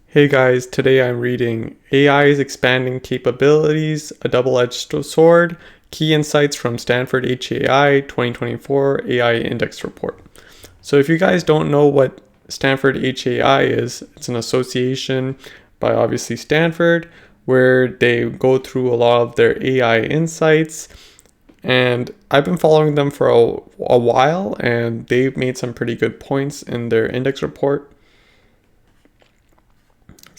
Hey guys, today I'm reading AI's Expanding Capabilities, a Double-Edged Sword, Key Insights from Stanford HAI 2024 AI Index Report. So if you guys don't know what Stanford HAI is, it's an association by obviously Stanford where they go through a lot of their AI insights, and I've been following them for a while, and they've made some pretty good points in their index report.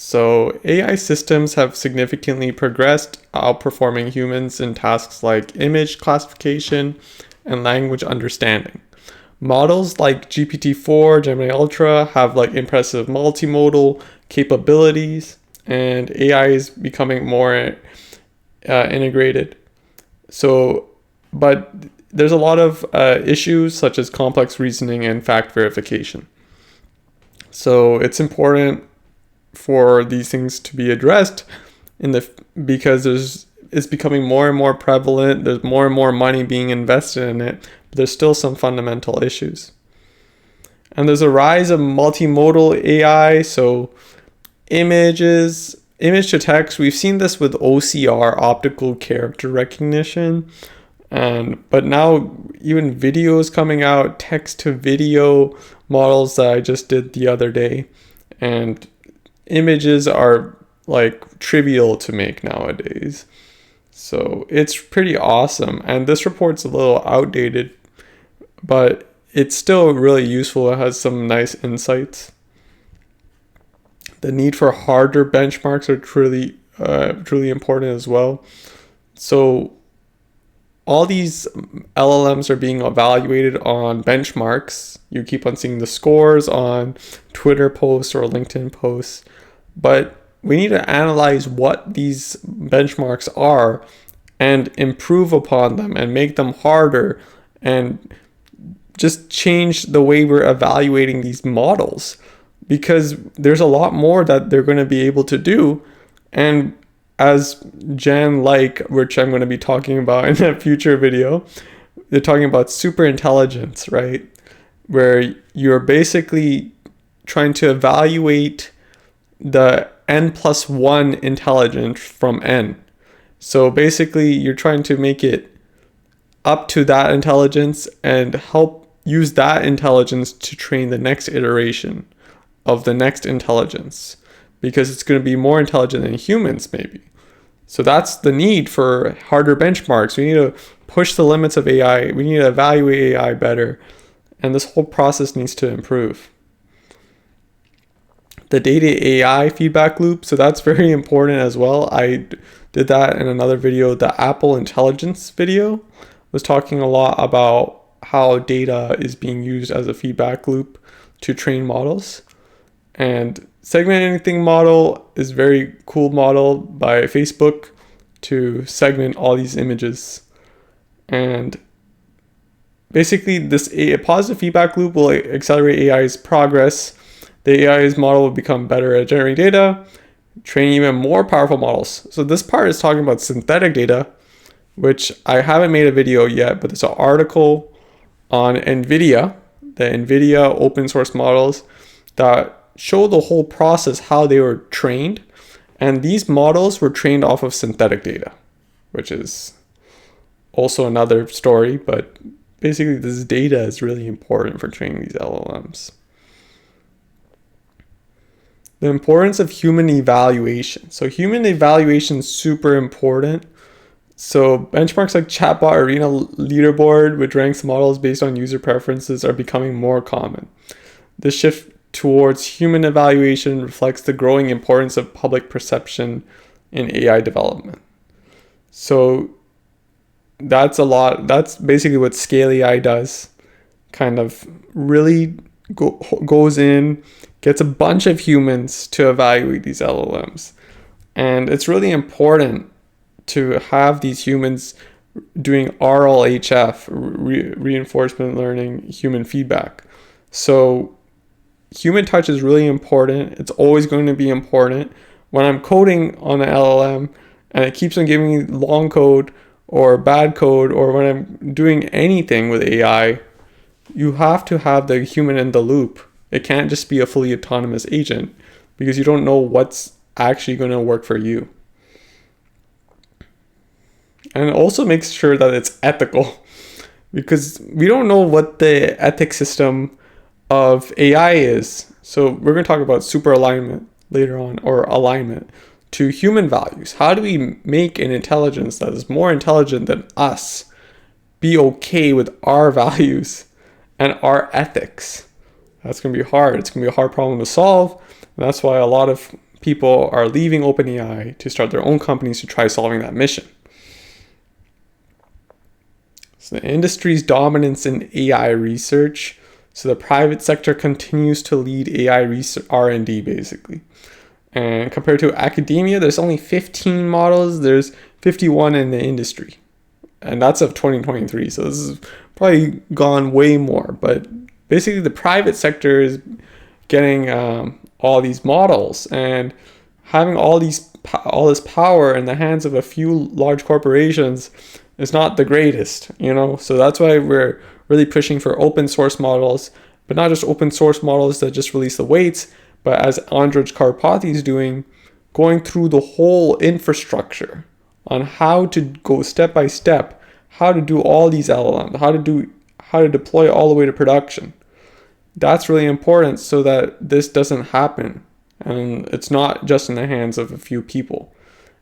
So AI systems have significantly progressed, outperforming humans in tasks like image classification and language understanding. Models like GPT-4, Gemini Ultra have impressive multimodal capabilities, and AI is becoming more integrated. But there's a lot of issues such as complex reasoning and fact verification. So it's important for these things to be addressed because it's becoming more and more prevalent. There's more and more money being invested in it, but there's still some fundamental issues. And there's a rise of multimodal AI, so image to text. We've seen this with OCR, optical character recognition, but now even videos coming out, text to video models that I just did the other day, and images are trivial to make nowadays. So it's pretty awesome. And this report's a little outdated, but it's still really useful. It has some nice insights. The need for harder benchmarks are truly important as well. So all these LLMs are being evaluated on benchmarks. You keep on seeing the scores on Twitter posts or LinkedIn posts, but we need to analyze what these benchmarks are and improve upon them and make them harder and just change the way we're evaluating these models, because there's a lot more that they're going to be able to do. And as which I'm going to be talking about in a future video, they're talking about super intelligence, right? Where you're basically trying to evaluate the n+1 intelligence from n. So basically you're trying to make it up to that intelligence and help use that intelligence to train the next iteration of the next intelligence, because it's going to be more intelligent than humans maybe. So that's the need for harder benchmarks. We need to push the limits of AI. We need to evaluate AI better. And this whole process needs to improve. The data AI feedback loop. So that's very important as well. I did that in another video. The Apple Intelligence video was talking a lot about how data is being used as a feedback loop to train models. And SegmentAnything model is a very cool model by Facebook to segment all these images. And basically a positive feedback loop will accelerate AI's progress. The AI's model will become better at generating data, training even more powerful models. So this part is talking about synthetic data, which I haven't made a video yet, but there's an article on NVIDIA, the NVIDIA open source models that show the whole process, how they were trained. And these models were trained off of synthetic data, which is also another story, but basically this data is really important for training these LLMs. The importance of human evaluation. So human evaluation is super important. So benchmarks like Chatbot Arena Leaderboard, which ranks models based on user preferences, are becoming more common. This shift towards human evaluation reflects the growing importance of public perception in AI development. So that's basically what Scale AI does. Kind of really goes in, gets a bunch of humans to evaluate these LLMs. And it's really important to have these humans doing RLHF, reinforcement learning, human feedback. So human touch is really important. It's always going to be important. When I'm coding on an LLM and it keeps on giving me long code or bad code, or when I'm doing anything with AI, you have to have the human in the loop. It can't just be a fully autonomous agent. because you don't know what's actually going to work for you. And also make sure that it's ethical, because we don't know what the ethics system of AI is. So we're going to talk about super alignment later on, or alignment to human values. How do we make an intelligence that is more intelligent than us be okay with our values and our ethics? That's going to be hard. It's going to be a hard problem to solve. And that's why a lot of people are leaving OpenAI to start their own companies to try solving that mission. So the industry's dominance in AI research. So the private sector continues to lead AI research, R&D basically. And compared to academia, there's only 15 models. There's 51 in the industry. And that's of 2023. So this is probably gone way more. But basically the private sector is getting all these models, and having all this power in the hands of a few large corporations is not the greatest, So that's why we're really pushing for open source models, but not just open source models that just release the weights, but as Andrej Karpathy is doing, going through the whole infrastructure on how to go step by step, how to do all these LLMs, how to deploy all the way to production. That's really important so that this doesn't happen, and it's not just in the hands of a few people.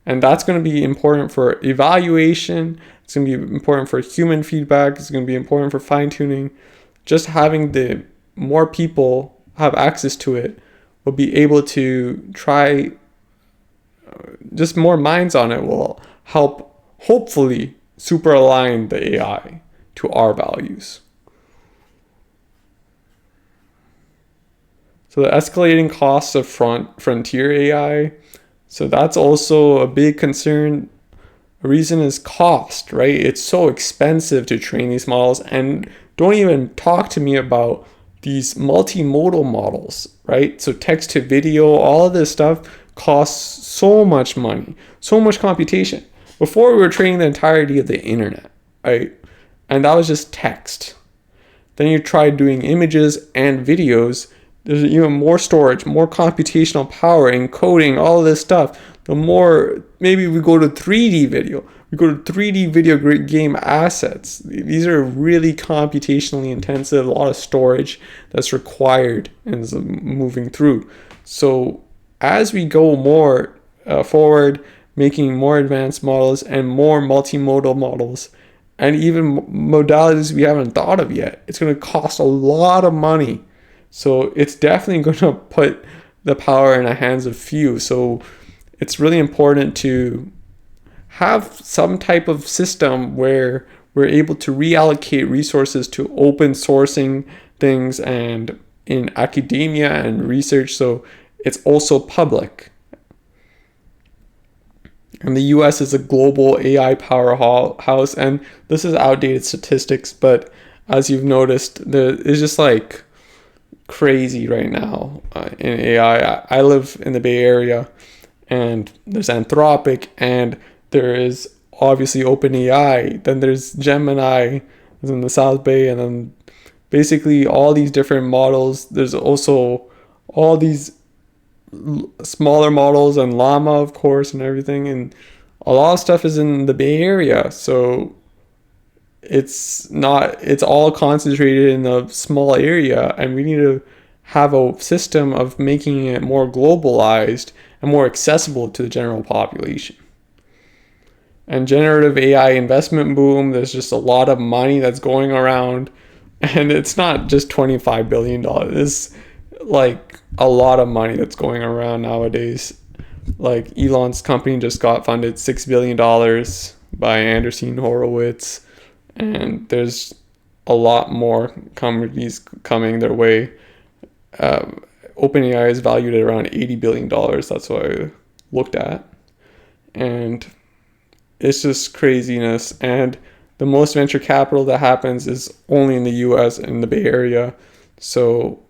And that's going to be important for evaluation. It's going to be important for human feedback. It's going to be important for fine-tuning. Just having the more people have access to it will be able to try, just more minds on it will help hopefully super align the AI to our values. So the escalating costs of frontier AI. So that's also a big concern. The reason is cost, right? It's so expensive to train these models, and don't even talk to me about these multimodal models, right? So text to video, all of this stuff costs so much money, so much computation. Before we were training the entirety of the internet, right? And that was just text. Then you tried doing images and videos. There's even more storage, more computational power, encoding, all of this stuff. The more, maybe we go to 3D video. We go to 3D video game assets. These are really computationally intensive, a lot of storage that's required and is moving through. So as we go more forward, making more advanced models and more multimodal models, and even modalities we haven't thought of yet, it's going to cost a lot of money. So it's definitely going to put the power in the hands of few. So it's really important to have some type of system where we're able to reallocate resources to open sourcing things and in academia and research, so it's also public. And the US is a global AI powerhouse, and this is outdated statistics, but as you've noticed, it's just like crazy right now in AI. I live in the Bay Area, and there's Anthropic, and there is obviously OpenAI, then there's Gemini in the South Bay, and then basically all these different models. There's also all these smaller models and Llama, of course, and everything, and a lot of stuff is in the Bay Area. So it's all concentrated in a small area, and we need to have a system of making it more globalized and more accessible to the general population. And generative AI investment boom, there's just a lot of money that's going around, and it's not just $25 billion. It's like a lot of money that's going around nowadays. Like Elon's company just got funded $6 billion by Andreessen Horowitz, and there's a lot more companies coming their way. OpenAI is valued at around $80 billion. That's what I looked at. And it's just craziness. And the most venture capital that happens is only in the US and the Bay Area. So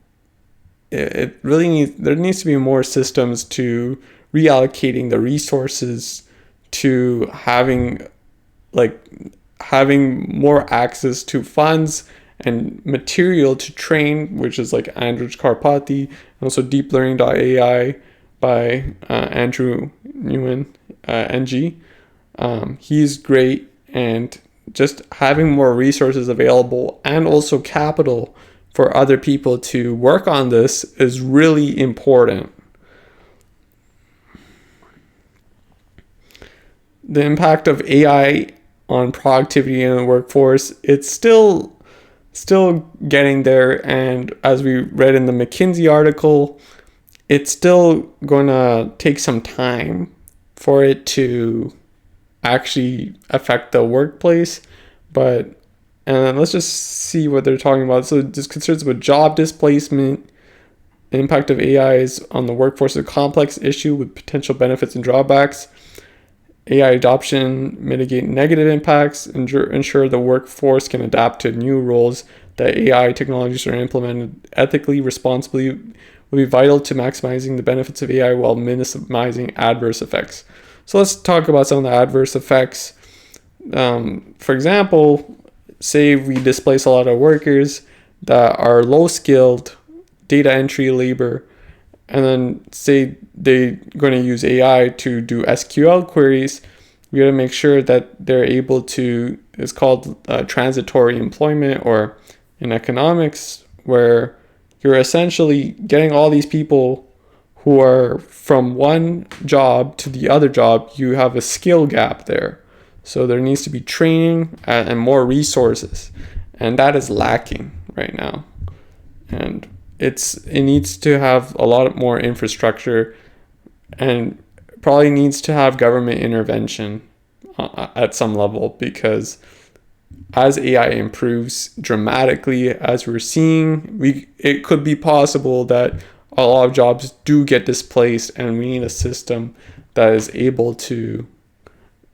it really there needs to be more systems to reallocating the resources to having more access to funds and material to train, which is like Andrej Karpathy, and also deep learning.ai, by Andrew Nguyen, NG. He's great, and just having more resources available and also capital for other people to work on this is really important. The impact of AI on productivity in the workforce, it's still getting there, and as we read in the McKinsey article, it's still going to take some time for it to actually affect the workplace. But and let's just see what they're talking about. So there's concerns about job displacement. The impact of AI is on the workforce is a complex issue with potential benefits and drawbacks. AI adoption mitigate negative impacts, ensure the workforce can adapt to new roles that AI technologies are implemented ethically, responsibly, will be vital to maximizing the benefits of AI while minimizing adverse effects. So let's talk about some of the adverse effects. For example, say we displace a lot of workers that are low-skilled data entry labor, and then say they're going to use AI to do SQL queries. We got to make sure that they're able to, it's called transitory employment, or in economics, where you're essentially getting all these people who are from one job to the other job. You have a skill gap there. So there needs to be training and more resources. And that is lacking right now. And it needs to have a lot more infrastructure, and probably needs to have government intervention at some level, because as AI improves dramatically, as we're seeing, it could be possible that a lot of jobs do get displaced, and we need a system that is able to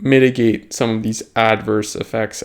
mitigate some of these adverse effects